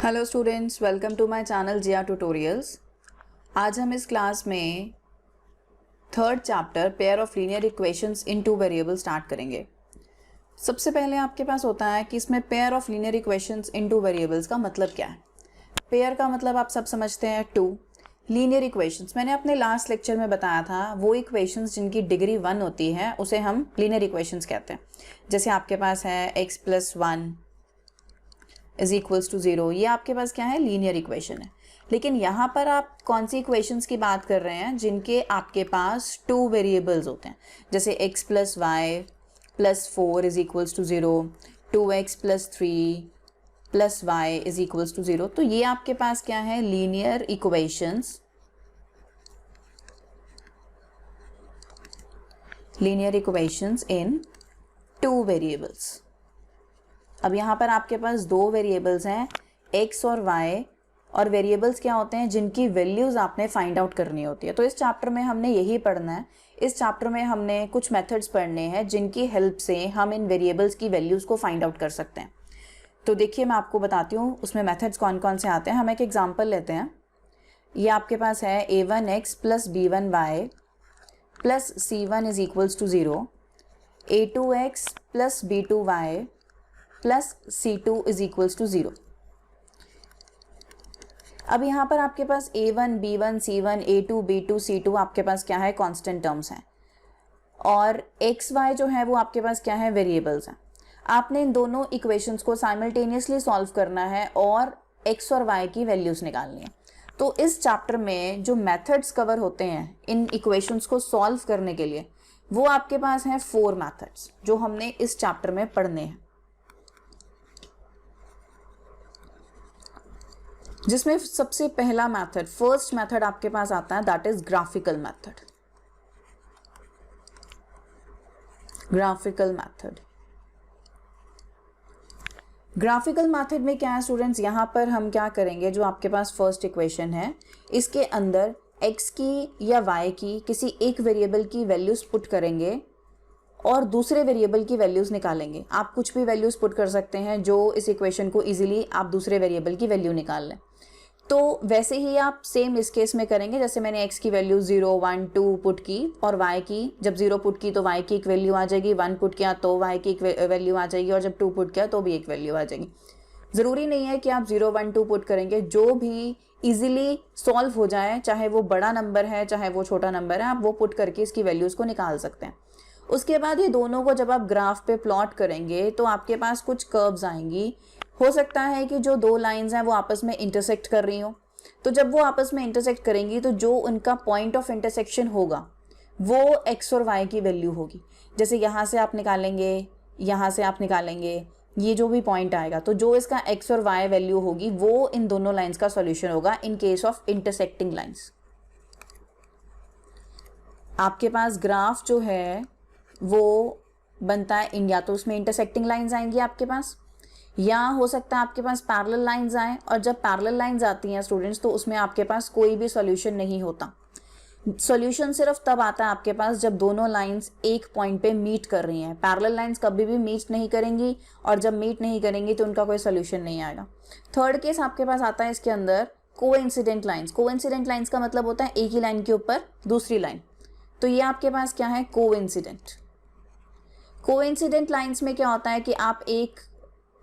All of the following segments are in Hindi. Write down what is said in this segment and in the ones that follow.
Hello students, welcome to my channel Jiya tutorials. आज हम इस क्लास में third chapter pair of linear equations in two variable start करेंगे। सबसे पहले आपके पास होता है कि इसमें pair of linear equations in two variables का मतलब क्या है। पेयर का मतलब आप सब समझते हैं, टू। लीनियर इक्वेशंस मैंने अपने लास्ट लेक्चर में बताया था, वो इक्वेशंस जिनकी डिग्री 1 होती है उसे हम लीनियर इक्वेशंस कहते हैं। जैसे आपके पास है x+1 इज इक्वल्स टू 0, ये आपके पास क्या है, लीनियर इक्वेशन है। लेकिन यहाँ पर आप कौन सी इक्वेशंस की बात कर रहे हैं, जिनके आपके पास टू वेरिएबल्स होते हैं। जैसे x+y+4 is equals to 0, 2x+3+y is equals to 0। तो ये आपके पास क्या है, linear equations. Linear equations in two variables. अब यहाँ पर आपके पास दो वेरिएबल्स हैं, x और y, और वेरिएबल्स क्या होते हैं, जिनकी वैल्यूज़ आपने फाइंड आउट करनी होती है। तो इस चैप्टर में हमने यही पढ़ना है। इस चैप्टर में हमने कुछ मेथड्स पढ़ने हैं जिनकी हेल्प से हम इन वेरिएबल्स की वैल्यूज़ को फाइंड आउट कर सकते हैं। तो देखिए, मैं आपको बताती हूँ उसमें मेथड्स कौन कौन से आते हैं। हम एक एग्जाम्पल लेते हैं। ये आपके पास है a1x + b1y + c1 is equals to 0, a2x + b2y plus C2 is equals to 0। अब यहाँ पर आपके पास A1, B1, C1, A2, B2, C2 आपके पास क्या है, कांस्टेंट टर्म्स हैं, और XY जो है वो आपके पास क्या है, वेरिएबल्स हैं। आपने इन दोनों इक्वेशंस को साइमल्टेनियसली सॉल्व करना है और X और Y की वैल्यूज़ निकालनी है। तो इस चैप्टर में जो मेथड्स कवर होते हैं इन इक्वेशंस को सॉल्व करने के लिए, वो आपके पास हैं 4 मेथड्स जो हमने इस चैप्टर में पढ़ने हैं, जिसमें सबसे पहला मेथड, फर्स्ट मेथड आपके पास आता है, that is graphical method. Graphical method. Graphical method में क्या है स्टूडेंट्स, यहां पर हम क्या करेंगे, जो आपके पास फर्स्ट इक्वेशन है इसके अंदर x की या y की किसी एक वेरिएबल की वैल्यूज पुट करेंगे और दूसरे वेरिएबल की वैल्यूज निकालेंगे। आप कुछ भी वैल्यूज पुट कर सकते हैं जो इस इक्वेशन को इजीली आप दूसरे वेरिएबल की वैल्यू निकाल लें। तो वैसे ही आप सेम इस केस में करेंगे। जैसे मैंने x की वैल्यू 0, 1, 2 पुट की, और y की जब 0 पुट की तो y की एक वैल्यू आ जाएगी, 1 पुट किया तो y की एक वैल्यू आ जाएगी, और जब 2 पुट किया तो भी एक वैल्यू आ जाएगी। ज़रूरी नहीं है कि आप 0, 1, 2 पुट करेंगे, जो भी इजीली सॉल्व हो जाए, चाहे वो बड़ा नंबर है चाहे वो छोटा नंबर है, आप वो पुट करके इसकी वैल्यूज़ को निकाल सकते हैं। उसके बाद ये दोनों को जब आप ग्राफ पे प्लॉट करेंगे तो आपके पास कुछ कर्व्स आएंगी। हो सकता है कि जो दो लाइंस हैं वो आपस में इंटरसेक्ट कर रही हो, तो जब वो आपस में इंटरसेक्ट करेंगी तो जो उनका पॉइंट ऑफ इंटरसेक्शन होगा वो x और y की वैल्यू होगी। जैसे यहाँ से आप निकालेंगे, यहाँ से आप निकालेंगे, ये जो भी पॉइंट आएगा, तो जो इसका x और y वैल्यू होगी वो इन दोनों लाइंस का सॉल्यूशन होगा in case of intersecting lines. आपके पास ग्राफ जो है वो बनता है इन, या तो उसमें इंटरसेक्टिंग लाइंस आएंगी आपके पास, या हो सकता है आपके पास पैरेलल लाइंस आए, और जब पैरेलल लाइंस आती हैं स्टूडेंट्स तो उसमें आपके पास कोई भी सॉल्यूशन नहीं होता। सॉल्यूशन सिर्फ तब आता है आपके पास जब दोनों लाइंस एक पॉइंट पे मीट कर रही हैं। पैरेलल लाइंस कभी भी मीट नहीं करेंगी, और जब मीट नहीं करेंगी तो उनका कोई सॉल्यूशन नहीं आएगा। थर्ड केस आपके पास आता है इसके अंदर, कोइंसिडेंट लाइंस। कोइंसिडेंट लाइंस का मतलब होता है एक ही लाइन के ऊपर दूसरी लाइन, तो ये आपके पास क्या है, कोइंसिडेंट। कोइंसिडेंट लाइंस में क्या होता है कि आप एक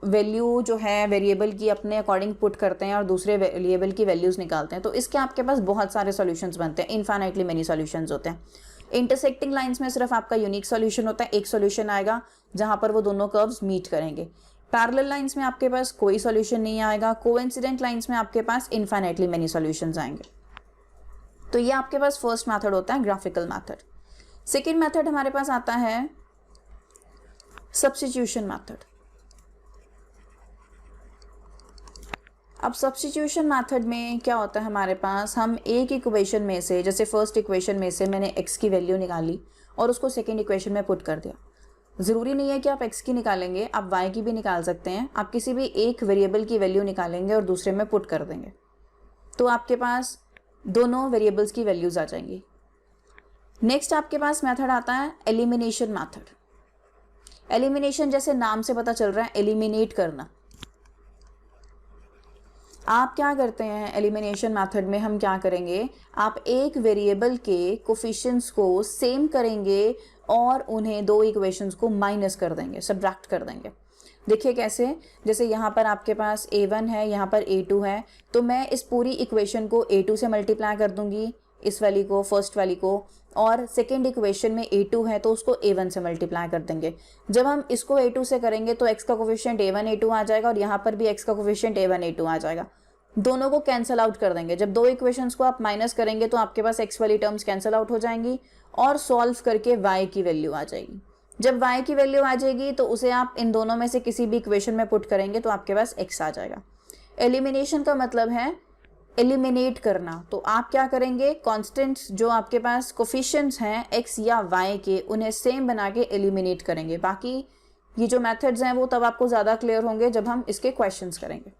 वैल्यू जो है वेरिएबल की अपने अकॉर्डिंग पुट करते हैं और दूसरे वेरिएबल की वैल्यूज़ निकालते हैं, तो इसके आपके पास बहुत सारे सॉल्यूशंस बनते हैं, इनफाइनाइटली मेनी सॉल्यूशंस होते हैं। इंटरसेक्टिंग लाइंस में सिर्फ आपका यूनिक सॉल्यूशन होता है, एक सॉल्यूशन आएगा जहां पर वो दोनों कर्व्स मीट करेंगे। पैरेलल लाइंस में आपके पास कोई सॉल्यूशन नहीं आएगा। कोइंसिडेंट लाइंस में आपके पास इनफाइनाइटली मेनी सॉल्यूशंस आएंगे। तो ये आपके पास फर्स्ट मैथड होता है, ग्राफिकल मैथड। सेकेंड मैथड हमारे पास आता है सब्स्टिट्यूशन मैथड। अब सब्स्टिट्यूशन मेथड में क्या होता है, हमारे पास हम एक इक्वेशन में से, जैसे फर्स्ट इक्वेशन में से मैंने x की वैल्यू निकाली और उसको सेकंड इक्वेशन में पुट कर दिया। ज़रूरी नहीं है कि आप x की निकालेंगे, आप y की भी निकाल सकते हैं। आप किसी भी एक वेरिएबल की वैल्यू निकालेंगे और दूसरे में पुट कर देंगे, तो आपके पास दोनों वेरिएबल्स की वैल्यूज़ आ जाएंगी। नेक्स्ट आपके पास मेथड आता है एलिमिनेशन मैथड। एलिमिनेशन जैसे नाम से पता चल रहा है, एलिमिनेट करना। आप क्या करते हैं एलिमिनेशन मेथड में, हम क्या करेंगे, आप एक वेरिएबल के कोफिशिएंट्स को सेम करेंगे और उन्हें दो इक्वेशंस को माइनस कर देंगे, सब्ट्रैक्ट कर देंगे। देखिए कैसे, जैसे यहाँ पर आपके पास a1 है, यहाँ पर a2 है, तो मैं इस पूरी इक्वेशन को a2 से मल्टीप्लाई कर दूंगी, इस वाली को, फर्स्ट वाली को, और सेकेंड इक्वेशन में a2 है तो उसको a1 से मल्टीप्लाई कर देंगे। जब हम इसको a2 से करेंगे तो x का कोफिशिएंट a1 a2 आ जाएगा और यहाँ पर भी x का कोफिशिएंट a1 a2 आ जाएगा। दोनों को कैंसिल आउट कर देंगे। जब दो इक्वेशंस को आप माइनस करेंगे तो आपके पास x वाली टर्म्स कैंसिल आउट हो जाएंगी और सॉल्व करके y की वैल्यू आ जाएगी। जब y की वैल्यू आ जाएगी तो उसे आप इन दोनों में से किसी भी इक्वेशन में पुट करेंगे तो आपके पास x आ जाएगा। एलिमिनेशन का मतलब है एलिमिनेट करना। तो आप क्या करेंगे, कॉन्स्टेंट्स जो आपके पास कोफिशिएंट्स हैं x या y के, उन्हें सेम बना के एलिमिनेट करेंगे। बाकी ये जो मेथड्स हैं वो तब आपको ज़्यादा क्लियर होंगे जब हम इसके क्वेश्चंस करेंगे।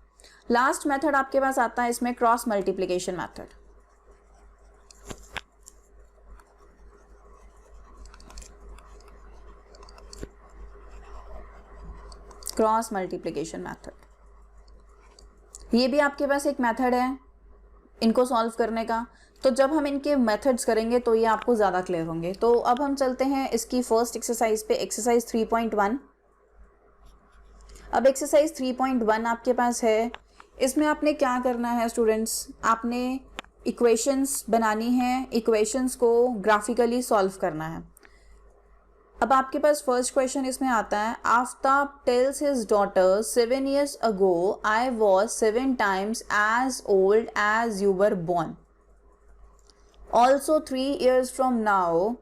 लास्ट मेथड आपके पास आता है इसमें cross multiplication method. Cross multiplication method, ये भी आपके पास एक मेथड है इनको सॉल्व करने का। तो जब हम इनके मेथड्स करेंगे तो ये आपको ज़्यादा क्लियर होंगे। तो अब हम चलते हैं इसकी फर्स्ट एक्सरसाइज पे, एक्सरसाइज 3.1। अब एक्सरसाइज 3.1 आपके पास है। इसमें आपने क्या करना है स्टूडेंट्स, आपने इक्वेशंस बनानी है, इक्वेशंस को ग्राफिकली सॉल्व करना है। अब आपके पास फर्स्ट क्वेश्चन इसमें आता है, Aftab tales his daughter 7 years ago I was 7 times as old as you were born. Also 3 years from now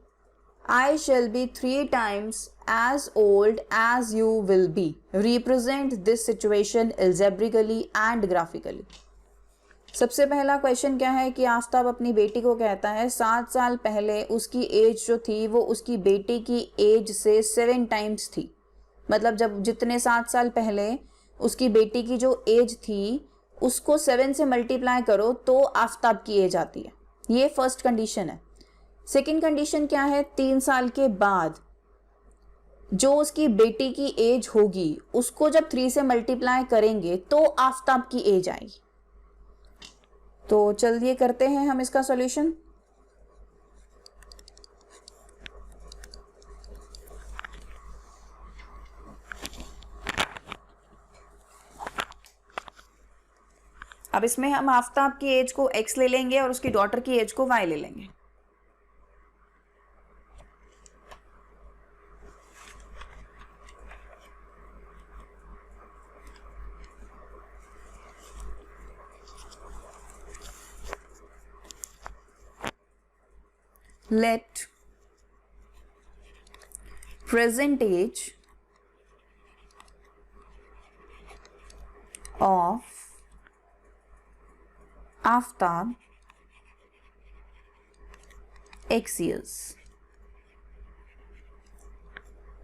I shall be 3 times as old as you will be. Represent this situation algebraically and graphically. सबसे पहला क्वेश्चन क्या है कि आफ्ताब अपनी बेटी को कहता है 7 साल पहले उसकी एज जो थी वो उसकी बेटी की एज से 7 टाइम्स थी। मतलब जब जितने 7 साल पहले उसकी बेटी की जो एज थी उसको 7 से मल्टीप्लाई करो तो आफ्ताब की एज आती है। ये फर्स्ट कंडीशन है। सेकंड कंडीशन क्या है, 3 साल के बाद जो उसकी बेटी की एज होगी उसको जब 3 से मल्टीप्लाई करेंगे तो आफ्ताब की एज आएगी। तो चलिए करते हैं हम इसका सॉल्यूशन। अब इसमें हम आफ्ताब की एज को x ले लेंगे और उसकी डॉटर की एज को y ले लेंगे। Let present age of Aftab x years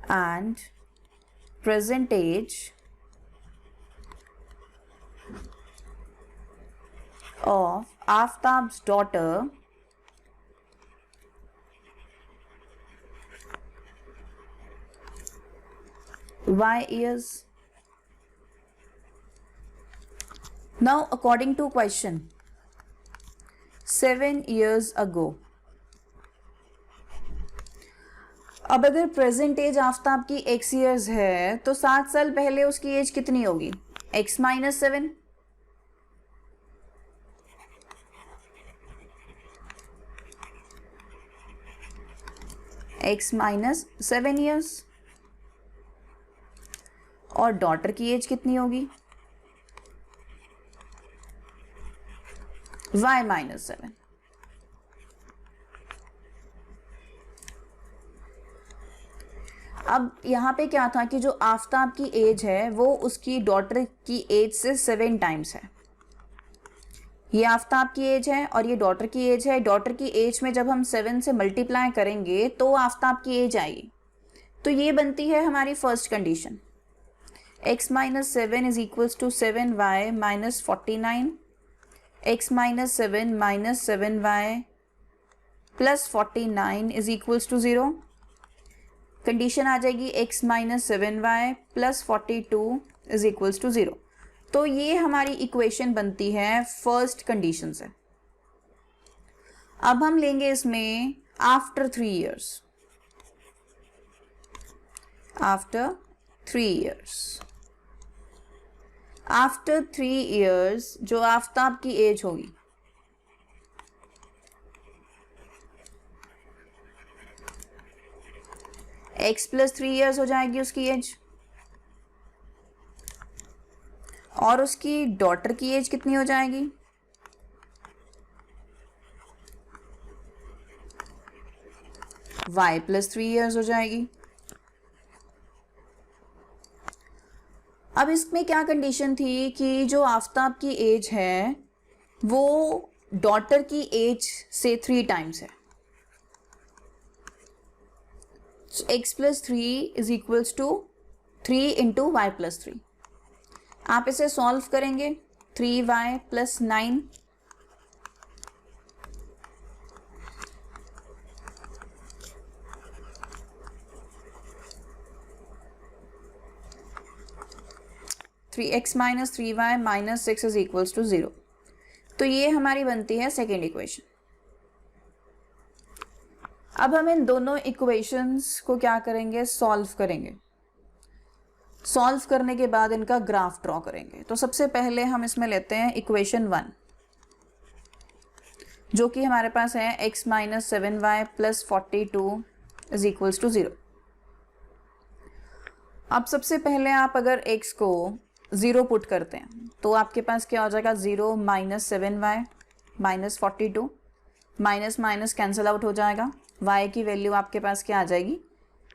and present age of Aftab's daughter y years. Now according to question 7 years ago, अब अगर प्रेजेंट एज आफ्ताब की x years है तो 7 साल पहले उसकी एज कितनी होगी, x minus 7। x minus 7 years और डॉटर की एज कितनी होगी, y माइनस 7। अब यहाँ पे क्या था कि जो आफ्ताब की एज है वो उसकी डॉटर की एज से 7 टाइम्स है। ये आफ्ताब की एज है और ये डॉटर की एज है। डॉटर की एज में जब हम 7 से मल्टीप्लाई करेंगे तो आफ्ताब की एज आएगी। तो ये बनती है हमारी first condition, x minus 7 is equals to 7y minus 49, x minus 7 minus 7y plus 49 is equals to 0। Condition आ जाएगी x minus 7y plus 42 is equals to 0। तो ये हमारी इक्वेशन बनती है फर्स्ट कंडीशन से। अब हम लेंगे इसमें after 3 years, after 3 years, after 3 years जो आफ्ताब की एज होगी, x + 3 इयर्स हो जाएगी उसकी एज, और उसकी डॉटर की एज कितनी हो जाएगी, y + 3 इयर्स हो जाएगी। अब इसमें क्या कंडीशन थी कि जो आफ्ताब की एज है वो डॉटर की एज से 3 टाइम्स है। x + 3 = 3 × y + 3। आप इसे सॉल्व करेंगे, 3y + 9 3x - 3y - 6 = 0। तो ये हमारी बनती है सेकेंड इक्वेशन। अब हम इन दोनों इक्वेशंस को क्या करेंगे, सॉल्व करेंगे। सॉल्व करने के बाद इनका ग्राफ ड्रॉ करेंगे। तो सबसे पहले हम इसमें लेते हैं इक्वेशन 1, जो कि हमारे पास है x - 7y + 42 = 0। अब सबसे पहले आप अगर x को 0 पुट करते हैं तो आपके पास क्या हो जाएगा, 0 - 7y - 42, minus minus cancel out हो जाएगा। y की वैल्यू आपके पास क्या आ जाएगी,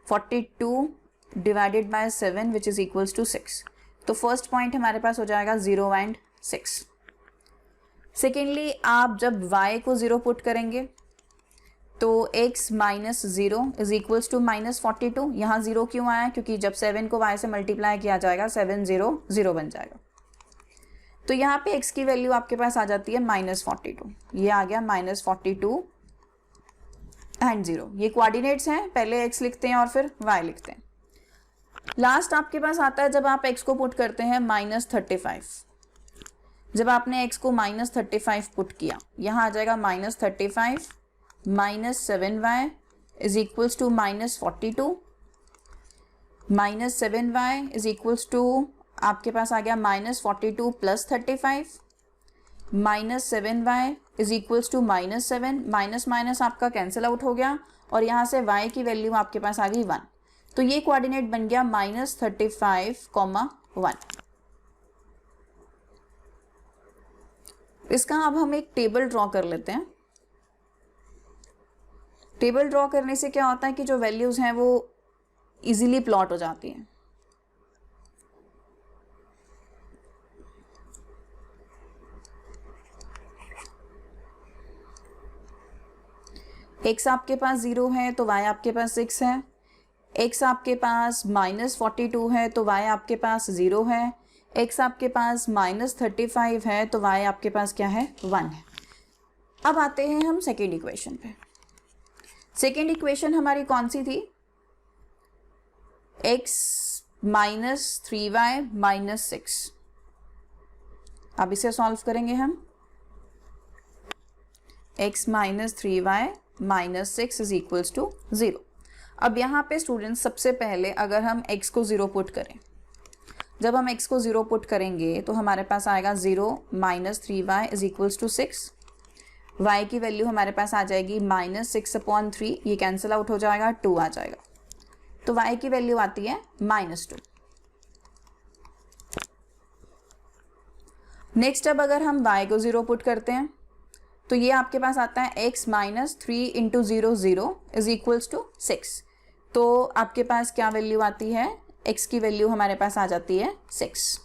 42 divided by 7 which is equals to 6। तो फर्स्ट पॉइंट हमारे पास हो जाएगा 0 and 6। सेकेंडली आप जब y को 0 पुट करेंगे तो x - 0 इज इक्वल्स टू -42। यहाँ 0 क्यों आया, क्योंकि जब 7 को y से मल्टीप्लाई किया जाएगा 7 0 0 बन जाएगा। तो यहाँ पे x की वैल्यू आपके पास आ जाती है -42। ये आ गया -42 एंड 0। ये कोऑर्डिनेट्स हैं, पहले x लिखते हैं और फिर y लिखते हैं। लास्ट आपके पास आता है जब आप x को पुट करते हैं -35। जब आपने x को -35 पुट किया, यहाँ आ जाएगा -35 - 7y is equals to -42, -7y is equals to आपके पास आ गया -42 + 35, -7y is equals to -7, minus minus आपका कैंसिल आउट हो गया और यहाँ से y की वैल्यू आपके पास आ गई 1। तो ये कोऑर्डिनेट बन गया -35, 1। इसका अब हम एक टेबल ड्रॉ कर लेते हैं। टेबल ड्रॉ करने से क्या होता है कि जो वैल्यूज हैं वो इजीली प्लॉट हो जाती हैं। x आपके पास 0 है तो y आपके पास 6 है, x आपके पास -42 है तो y आपके पास 0 है, x आपके पास -35 है तो y आपके पास क्या है, 1 है। अब आते हैं हम सेकेंड इक्वेशन पे। सेकेंड इक्वेशन हमारी कौन सी थी, x - 3y - 6। अब इसे सॉल्व करेंगे हम, x - 3y - 6 is equals to 0। अब यहाँ पे स्टूडेंट्स सबसे पहले अगर हम x को 0 पुट करें, जब हम x को 0 पुट करेंगे तो हमारे पास आएगा 0 - 3y is equals to 6। y की वैल्यू हमारे पास आ जाएगी -6/3, ये कैंसिल आउट हो जाएगा, 2 आ जाएगा। तो y की वैल्यू आती है -2। नेक्स्ट अब अगर हम y को 0 पुट करते हैं तो ये आपके पास आता है x - 3 × 0 0 इज इक्वल्स टू 6। तो आपके पास क्या वैल्यू आती है, x की वैल्यू हमारे पास आ जाती है 6।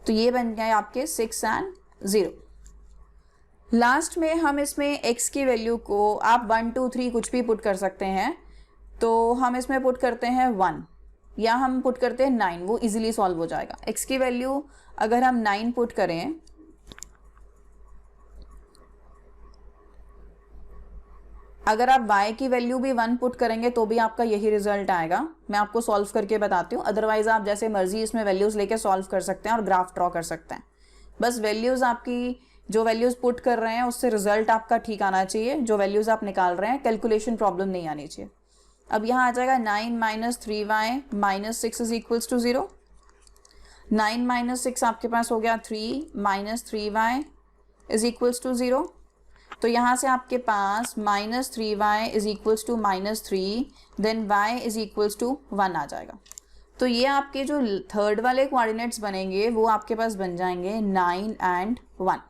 तो ये बन गए आपके 6 and 0। लास्ट में हम इसमें x की वैल्यू को आप 1 2 3 कुछ भी पुट कर सकते हैं। तो हम इसमें पुट करते हैं 1 या हम पुट करते हैं 9, वो इजीली सॉल्व हो जाएगा। x की वैल्यू अगर हम 9 पुट करें अगर आप y की वैल्यू भी 1 पुट करेंगे तो भी आपका यही रिजल्ट आएगा। मैं आपको सॉल्व करके बताती हूँ, अदरवाइज आप जैसे मर्जी इसमें वैल्यूज लेके सॉल्व कर सकते हैं और ग्राफ ड्रॉ कर सकते हैं। बस वैल्यूज आपकी जो वैल्यूज पुट कर रहे हैं उससे रिजल्ट आपका ठीक आना चाहिए, जो वैल्यूज आप निकाल रहे हैं कैलकुलेशन प्रॉब्लम नहीं आनी चाहिए। अब यहाँ आ जाएगा 9 minus 3y minus 6 is equals to 0। 9 minus 6 आपके पास हो गया 3 minus 3y is equals to 0। तो यहाँ से आपके पास minus 3y is equals to minus 3, then y is equals to 1 आ जाएगा। तो ये आपके जो थर्ड वाले कोऑर्डिनेट्स बनेंगे वो आपके पास बन जाएंगे 9 एंड 1।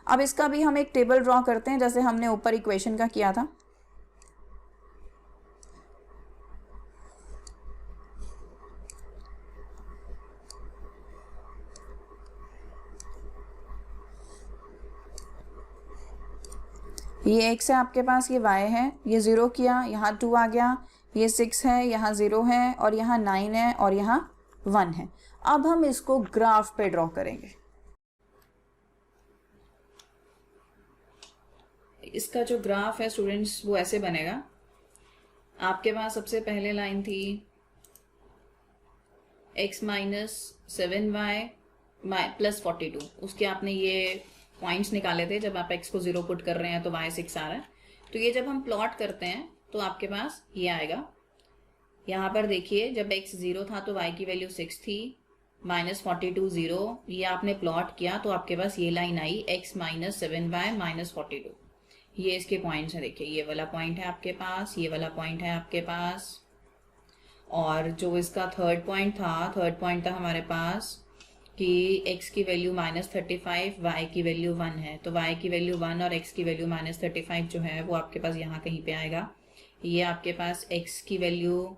अब इसका भी हम एक टेबल ड्रॉ करते हैं जैसे हमने ऊपर इक्वेशन का किया था। ये x है आपके पास, ये y है, ये 0 किया, यहाँ 2 आ गया, ये 6 है, यहाँ 0 है और यहाँ 9 है और यहाँ 1 है। अब हम इसको ग्राफ पे ड्रॉ करेंगे। इसका जो ग्राफ है स्टूडेंट्स वो ऐसे बनेगा। आपके पास सबसे पहले लाइन थी x माइनस 7y प्लस 42, उसके आपने ये पॉइंट्स निकाले थे। जब आप x को 0 पुट कर रहे हैं तो y 6 आ रहा है। तो ये जब हम प्लॉट करते हैं तो आपके पास ये आएगा। यहाँ पर देखिए जब x 0 था तो y की वैल्यू 6 थी, माइनस 42 0, ये आपने प्लॉट किया तो आपके पास ये लाइन आई x माइनस 7y माइनस 42। ये इसके पॉइंट्स हैं, देखिए ये वाला पॉइंट है आपके पास, ये वाला पॉइंट है आपके पास, और जो इसका थर्ड पॉइंट था हमारे पास कि x की वैल्यू माइनस 35, y की वैल्यू 1 है। तो y की वैल्यू 1 और x की वैल्यू माइनस 35 जो है वो आपके पास यहाँ कहीं पे आएगा। ये आपके पास x की वैल्यू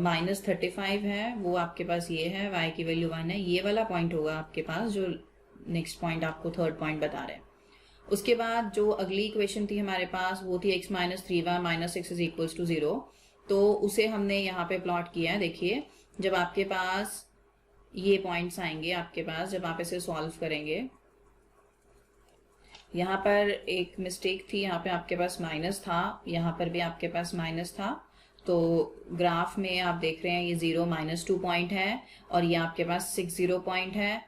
माइनस 35 है, वो आपके पास ये है, y की वैल्यू 1 है। ये वाला पॉइंट होगा आपके पास जो नेक्स्ट पॉइंट आपको थर्ड पॉइंट बता रहे हैं। उसके बाद जो अगली इक्वेशन थी हमारे पास वो थी x minus 3y minus 6 is equals to 0। तो उसे हमने यहाँ पे प्लॉट किया है। देखिए जब आपके पास ये पॉइंट्स आएंगे आपके पास, जब आप इसे सॉल्व करेंगे, यहाँ पर एक मिस्टेक थी, यहाँ पे आपके पास माइनस था, यहाँ पर भी आपके पास माइनस था। तो ग्राफ में आप देख रहे हैं ये 0 माइनस 2 पॉइंट है और ये आपके पास 6 0 पॉइंट है।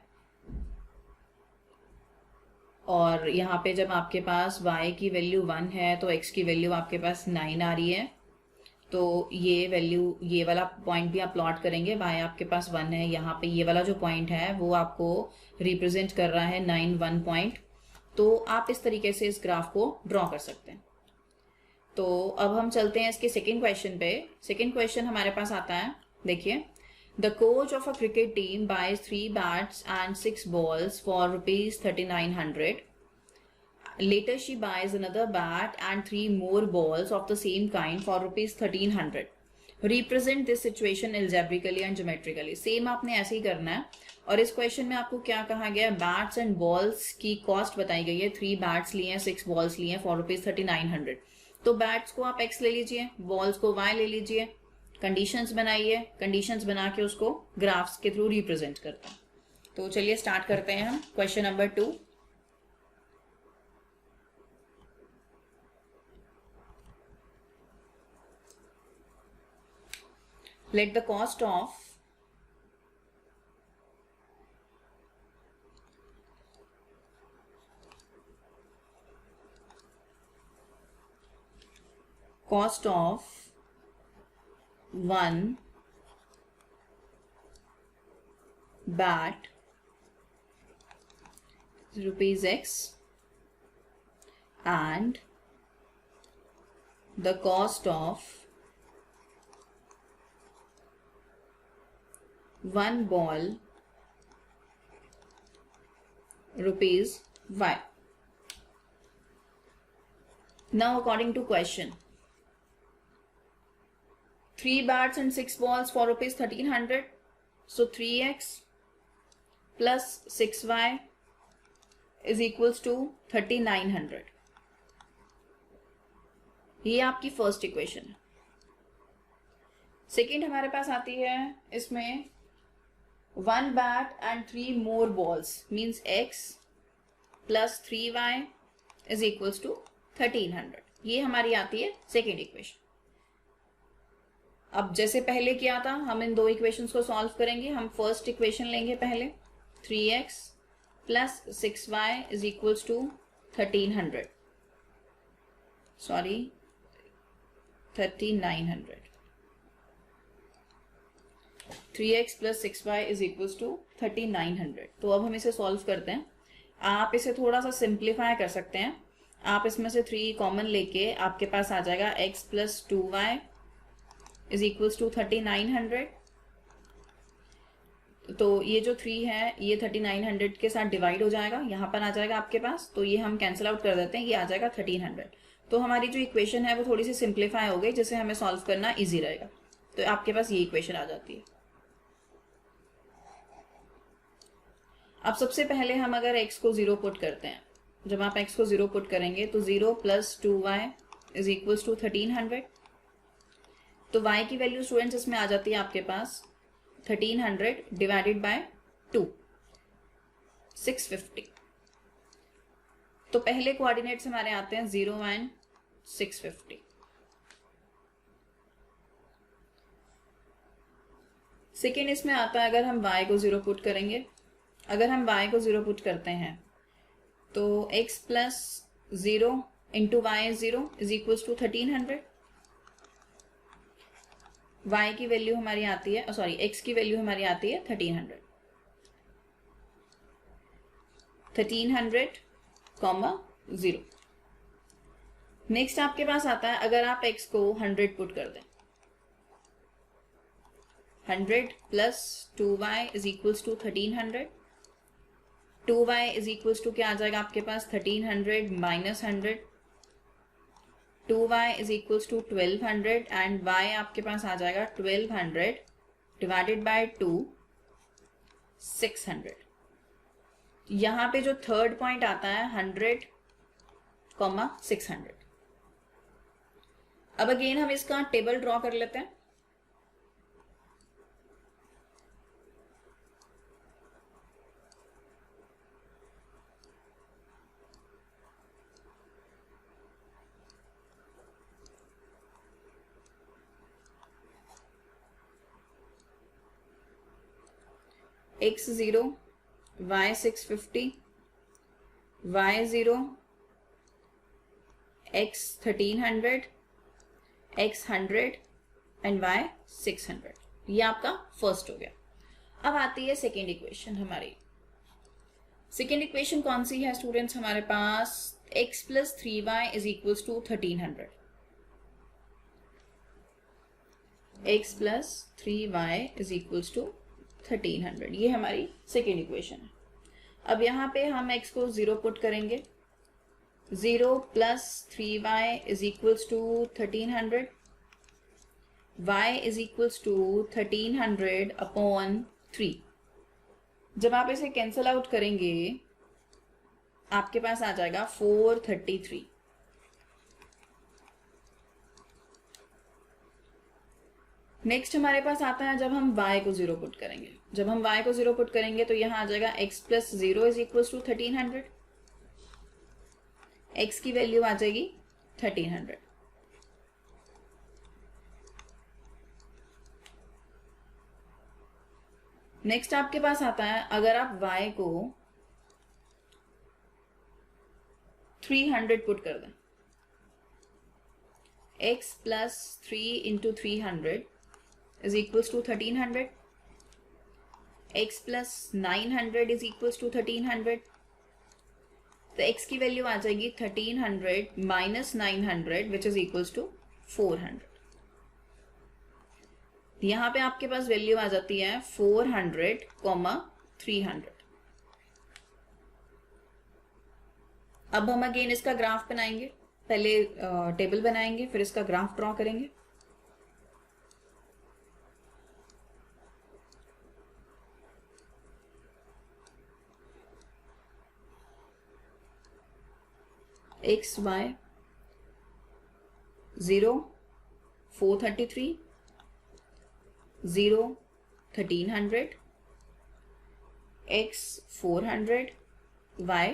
और यहाँ पे जब आपके पास y की वैल्यू 1 है तो x की वैल्यू आपके पास 9 आ रही है। तो ये वैल्यू, ये वाला पॉइंट भी आप प्लॉट करेंगे, y आपके पास 1 है, यहाँ पे ये वाला जो पॉइंट है वो आपको रिप्रेजेंट कर रहा है 9 1 पॉइंट। तो आप इस तरीके से इस ग्राफ को ड्रॉ कर सकते हैं। तो अब हम चलते हैं इसके सेकेंड क्वेश्चन पे। सेकेंड क्वेश्चन हमारे पास आता है, देखिए the coach of a cricket team buys 3 bats and 6 balls for ₹3900. Later she buys another bat and 3 more balls of the same kind for ₹1300. Represent this situation algebraically and geometrically. Same आपने ऐसे ही करना है। और इस क्वेश्चन में आपको क्या कहा गया, बैट्स एंड बॉल्स की कॉस्ट बताई गई है। 3 बैट्स लिए हैं, 6 बॉल्स लिए हैं फॉर ₹3900। तो बैट्स को आप x ले लीजिए, बॉल्स को y ले लीजिए, कंडीशंस बनाइए, कंडीशंस बना के उसको ग्राफ्स के थ्रू रिप्रेजेंट करते हैं। तो चलिए स्टार्ट करते हैं हम question number 2। Let the cost of one bat ₹X and the cost of one ball ₹Y. Now according to question, 3 bats and 6 balls for ₹1300. So 3x plus 6y is equals to 3900. ये आपकी फर्स्ट इक्वेशन है। सेकेंड हमारे पास आती है, इसमें 1 bat and 3 more balls means x plus 3y is equals to 1300। ये हमारी आती है सेकेंड इक्वेशन। अब जैसे पहले किया था, हम इन दो इक्वेशंस को सॉल्व करेंगे। हम फर्स्ट इक्वेशन लेंगे पहले, 3x plus 6y is equals to 1300, sorry 3900। 3x plus 6y is equals to 3900। तो अब हम इसे सॉल्व करते हैं। आप इसे थोड़ा सा सिंप्लीफाई कर सकते हैं। आप इसमें से 3 कॉमन लेके आपके पास आ जाएगा x plus 2y is equals to 3900। तो ये जो 3 है ये 3900 के साथ डिवाइड हो जाएगा, यहाँ पर आ जाएगा आपके पास। तो ये हम कैंसिल आउट कर देते हैं, ये आ जाएगा 1300। तो हमारी जो इक्वेशन है वो थोड़ी सी सिंप्लीफाई हो गई, जिससे हमें सॉल्व करना इजी रहेगा। तो आपके पास ये इक्वेशन आ जाती है। अब सबसे पहले हम अगर x को 0 पुट करते हैं, जब आप x को 0 पुट करेंगे तो 0 plus 2y is equals to 1300। तो y की वैल्यू स्टूडेंट्स इसमें आ जाती है आपके पास 1300 डिवाइडेड बाय 2, 650। तो पहले कोऑर्डिनेट्स हमारे आते हैं 0 एंड 650। सेकेंड इसमें आता है अगर हम y को 0 पुट करेंगे। अगर हम y को 0 पुट करते हैं तो x plus 0 into Y 0 is equals to 1300। y की वैल्यू हमारी आती है, सॉरी x की वैल्यू हमारी आती है 1300। 1300 कॉमा 0। नेक्स्ट आपके पास आता है अगर आप x को 100 पुट कर दें, 100 plus 2y is equals to 1300। 2y is equals to क्या आ जाएगा आपके पास 1300 minus 100। 2y is equals to 1200 and y आपके पास आ जाएगा 1200 डिवाइडेड बाय 2, 600। यहाँ पे जो थर्ड पॉइंट आता है 100 कॉमा 600। अब अगेन हम इसका टेबल ड्रॉ कर लेते हैं। x 0, y 650, y 0, x 1300, x 100 and y 600। ये आपका फर्स्ट हो गया। अब आती है सेकेंड इक्वेशन हमारी। सेकेंड इक्वेशन कौन सी है स्टूडेंट्स हमारे पास, x plus 3y is equals to 1300। x plus 3y is equals to 1300, ये हमारी सेकेंड इक्वेशन है। अब यहाँ पे हम x को 0 पुट करेंगे। 0 plus 3y is equals to 1300। y is equals to 1300 upon 3। जब आप इसे कैंसल आउट करेंगे आपके पास आ जाएगा 433। नेक्स्ट हमारे पास आता है जब हम y को 0 पुट करेंगे। जब हम y को 0 पुट करेंगे तो यहाँ आ जाएगा x plus 0 is equals to 1300। x की वैल्यू आ जाएगी 1300। नेक्स्ट आपके पास आता है अगर आप y को 300 पुट कर दें, x plus 3 into 300 is equals to 1300। x plus 900 is equals to 1300। तो x की वैल्यू आ जाएगी 1300 minus 900 which is equals to 400। यहाँ पे आपके पास वैल्यू आ जाती है 400 कॉमा 300। अब हम अगेन इसका ग्राफ बनाएंगे। पहले टेबल बनाएंगे फिर इसका ग्राफ ड्रॉ करेंगे। x y 0 433 0 1300 x 400 y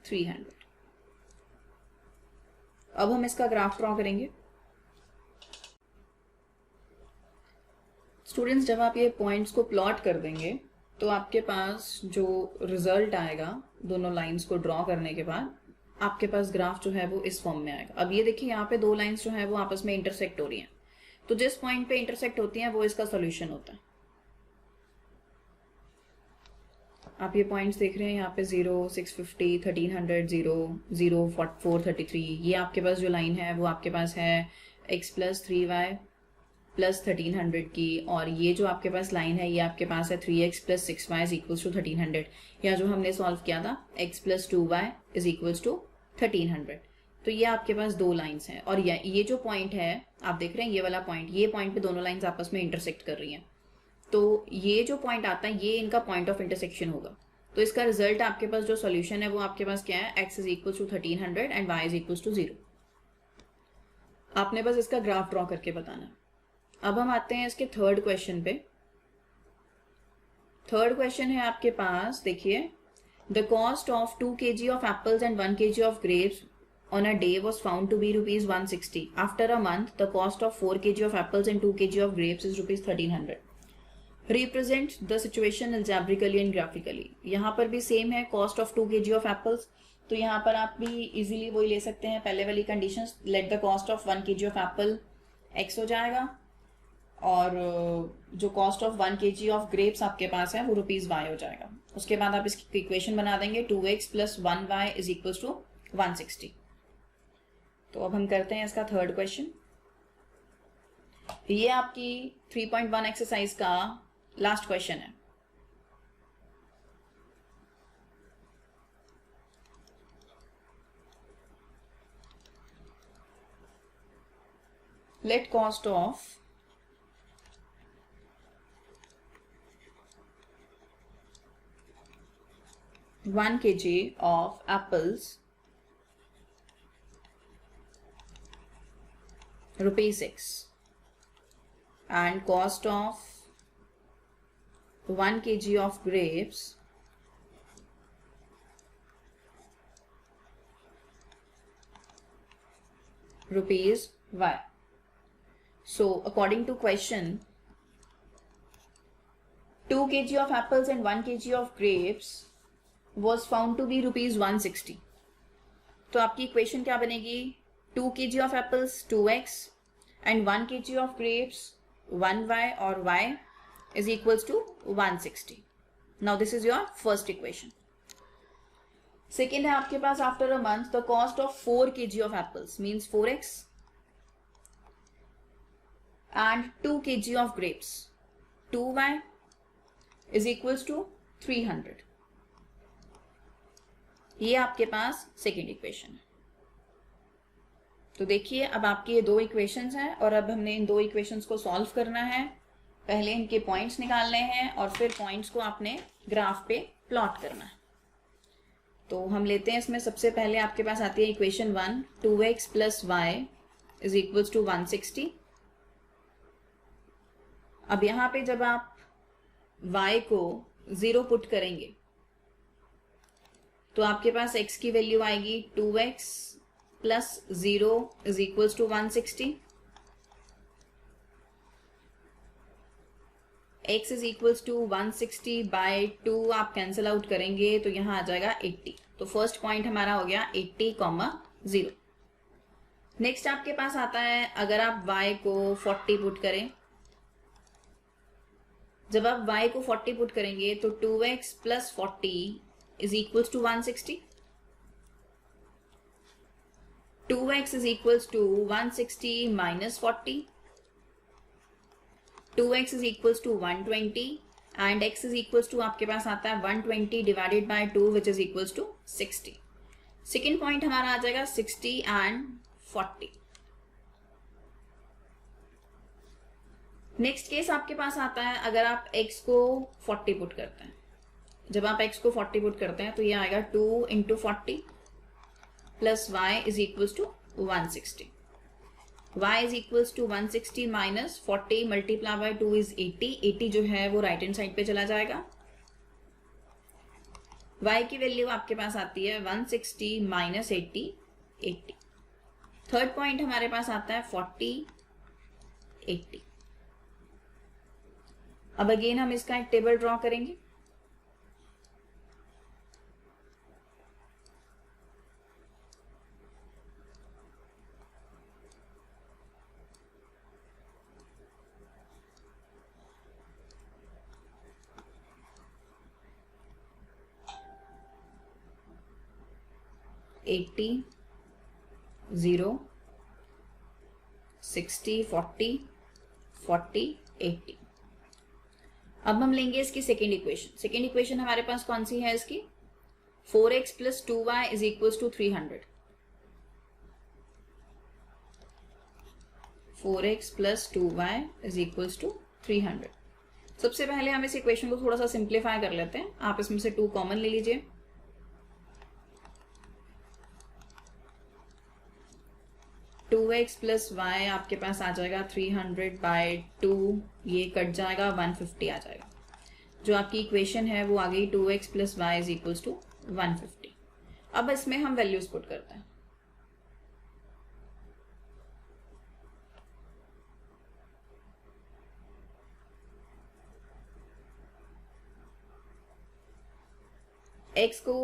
300। अब हम इसका ग्राफ ड्रॉ करेंगे। स्टूडेंट्स, जब आप ये पॉइंट्स को प्लॉट कर देंगे तो आपके पास जो रिजल्ट आएगा दोनों लाइंस को ड्रॉ करने के बाद, आपके पास ग्राफ जो है वो इस फॉर्म में आएगा। अब ये देखिए, यहाँ पे दो लाइंस जो है वो आपस में इंटरसेक्ट हो रही हैं, तो जिस पॉइंट पे इंटरसेक्ट होती हैं वो इसका सॉल्यूशन होता है। आप ये पॉइंट्स देख रहे हैं यहाँ पे 0, 650, 1300, 0, 0, 433। ये आपके पास जो लाइन है वो आपके पास है x प्लस 3y प्लस 1300 की, और ये जो आपके पास लाइन है ये आपके पास है 3x plus 6y is equals to 1300, या जो हमने सॉल्व किया था x plus 2y is equals to 1300। तो ये आपके पास दो लाइंस हैं, और ये जो पॉइंट है आप देख रहे हैं, ये वाला पॉइंट, ये पॉइंट पे दोनों लाइंस आपस में इंटरसेक्ट कर रही हैं। तो ये जो पॉइंट आता है ये इनका पॉइंट ऑफ इंटरसेक्शन होगा। तो इसका रिजल्ट आपके पास जो सॉल्यूशन है वो आपके पास क्या है, x is equals to 1300 and y is equals to 0। आपने बस इसका ग्राफ ड्रॉ करके बताना है। अब हम आते हैं इसके थर्ड क्वेश्चन पे। थर्ड क्वेश्चन है आपके पास, देखिए, the cost of 2 kg of apples and 1 kg of grapes on a day was found to be rupees 160. After a month, the cost of 4 kg of apples and 2 kg of grapes is rupees 1300. Represent the situation algebraically and graphically. यहाँ पर भी सेम है, cost of 2 kg of apples, तो यहाँ पर आप भी इजीली वही ले सकते हैं, पहले वाली conditions. Let the cost of 1 kg of Apple x हो जाएगा, और जो cost of 1 kg of grapes आपके पास है वो रुपीज y हो जाएगा। उसके बाद आप इसकी इक्वेशन बना देंगे, 2x plus 1y is equals to 160। तो अब हम करते हैं इसका थर्ड क्वेश्चन। ये आपकी 3.1 एक्सरसाइज का लास्ट क्वेश्चन है। Let cost of 1 kg of apples ₹6 and cost of 1 kg of grapes ₹y. So according to question, 2 kg of apples and 1 kg of grapes was found to be ₹160. तो आपकी इक्वेशन क्या बनेगी, 2 kg of apples 2x and 1 kg of grapes 1y, और y is equals to 160. Now this is your first equation. Second है आपके पास, after a month the cost of 4 kg of apples means 4x and 2 kg of grapes 2y is equals to 300. ये आपके पास सेकेंड इक्वेशन है। तो देखिए, अब आपकी ये दो इक्वेशंस हैं, और अब हमने इन दो इक्वेशंस को सॉल्व करना है। पहले इनके पॉइंट्स निकालने हैं और फिर पॉइंट्स को आपने ग्राफ पे प्लॉट करना है। तो हम लेते हैं इसमें सबसे पहले आपके पास आती है equation 1, 2x plus Y is equals to 160। अब यहाँ पे जब आप y को 0 पुट करेंगे तो आपके पास x की वैल्यू आएगी 2x plus 0 is equals to 160। x is equals to 160 by 2 आप कैंसिल आउट करेंगे तो यहाँ आ जाएगा 80। तो फर्स्ट पॉइंट हमारा हो गया 80,0। नेक्स्ट आपके पास आता है, अगर आप y को 40 पुट करें, जब आप y को 40 पुट करेंगे तो 2x plus 40 is equals to 160. 2x is equals to 160 minus 40. 2x is equals to 120 and x is equals to आपके पास आता है 120 divided by 2 which is equals to 60. Second point हमारा आ जाएगा 60 and 40. नेक्स्ट केस आपके पास आता है, अगर आप x को 40 पुट करते हैं, जब आप x को 40 पुट करते हैं तो ये आएगा 2 into 40 plus y is equals to 160। y is equals to 160 minus 40 multiply by 2 is 80। 80 जो है वो राइट हैंड साइड पे चला जाएगा। y की वैल्यू आपके पास आती है 160 माइनस 80, 80। थर्ड पॉइंट हमारे पास आता है 40, 80। अब अगेन हम इसका एक टेबल ड्रॉ करेंगे। एट्टी, 0, 60, 40, 40, 80। अब हम लेंगे इसकी सेकेंड इक्वेशन। सेकेंड इक्वेशन हमारे पास कौन सी है इसकी? 4x plus 2y is equal to 300। 4x plus 2y is equal to 300। सबसे पहले हम इस इक्वेशन को थोड़ा सा सिंप्लीफाई कर लेते हैं। आप इसमें से 2 कॉमन ले लीजिए। टू एक्स प्लस वाई आपके पास आ जाएगा 300/2, ये कट जाएगा, 150 आ जाएगा। जो आपकी इक्वेशन है वो आ गई 2x plus Y is equals to 150। अब इसमें हम वैल्यूज पुट करते हैं। x को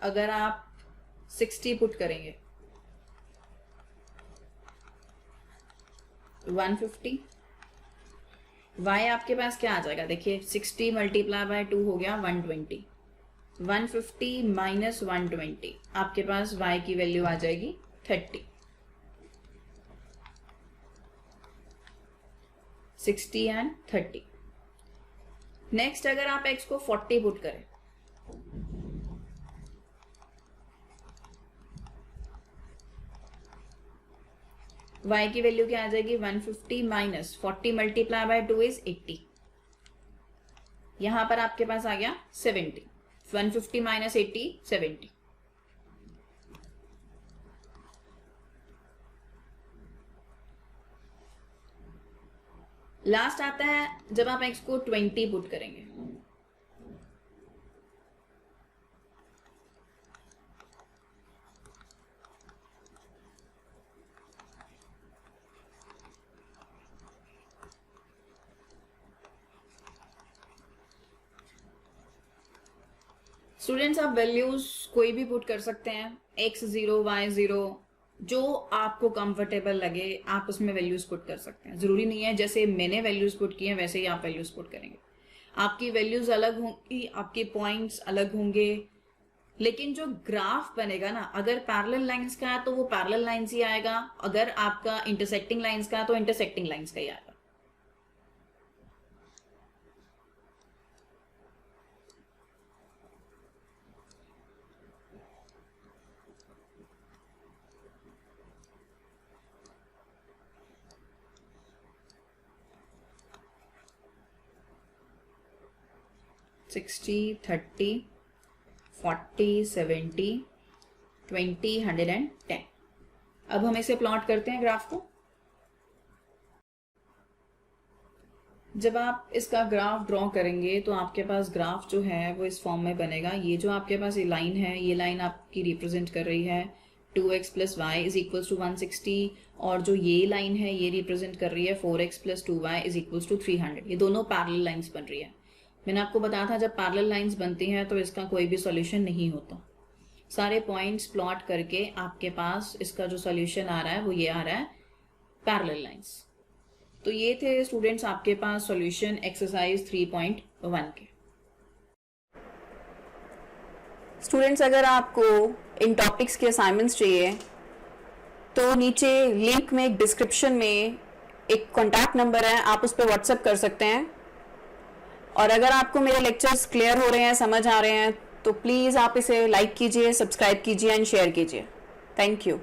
अगर आप 60 पुट करेंगे 150, y आपके पास क्या आ जाएगा? देखिए 60 मल्टीप्लाई बाय 2 हो गया 120, 150 माइनस 120 आपके पास y की वैल्यू आ जाएगी 30। 60 एंड 30। नेक्स्ट अगर आप x को 40 पुट करें y की वैल्यू क्या आ जाएगी? 150 माइनस 40 मल्टीप्लाई बाय 2 इज 80। यहां पर आपके पास आ गया 70। 150 माइनस 80, 70। लास्ट आता है जब आप x को 20 पुट करेंगे। स्टूडेंट्स आप वैल्यूज कोई भी पुट कर सकते हैं, x0, y0, जो आपको कंफर्टेबल लगे आप उसमें वैल्यूज पुट कर सकते हैं। जरूरी नहीं है जैसे मैंने वैल्यूज पुट किए हैं वैसे ही आप वैल्यूज पुट करेंगे। आपकी वैल्यूज अलग होंगी, आपके पॉइंट्स अलग होंगे, लेकिन जो ग्राफ बनेगा ना, अगर पैरेलल लाइंस का है तो वो पैरेलल लाइंस ही आएगा, अगर आपका इंटरसेक्टिंग लाइंस का है तो इंटरसेक्टिंग लाइंस का ही आएगा। सिक्सटी, 30, 40, 70, 20, 110। अब हम इसे प्लॉट करते हैं ग्राफ को। जब आप इसका ग्राफ ड्रॉ करेंगे तो आपके पास ग्राफ जो है वो इस फॉर्म में बनेगा। ये जो आपके पास ये लाइन है, ये लाइन आपकी रिप्रेजेंट कर रही है 2x plus Y is equals to 160, और जो ये लाइन है ये रिप्रेजेंट कर रही है 4x plus 2y is equals to 300। ये दोनों पैरेलल लाइंस बन रही है। मैंने आपको बताया था जब पैरेलल लाइंस बनती हैं तो इसका कोई भी सॉल्यूशन नहीं होता। सारे पॉइंट्स प्लॉट करके आपके पास इसका जो सॉल्यूशन आ रहा है वो ये आ रहा है पैरेलल लाइंस। तो ये थे स्टूडेंट्स आपके पास सॉल्यूशन एक्सरसाइज 3.1 के। स्टूडेंट्स अगर आपको इन टॉपिक्स के असाइनमेंट्स चाहिए तो नीचे लिंक में डिस्क्रिप्शन में एक कॉन्टैक्ट नंबर है, आप उस पर व्हाट्सएप कर सकते हैं। और अगर आपको मेरे लेक्चर्स क्लियर हो रहे हैं, समझ आ रहे हैं, तो प्लीज़ आप इसे लाइक कीजिए, सब्सक्राइब कीजिए एंड शेयर कीजिए। Thank you.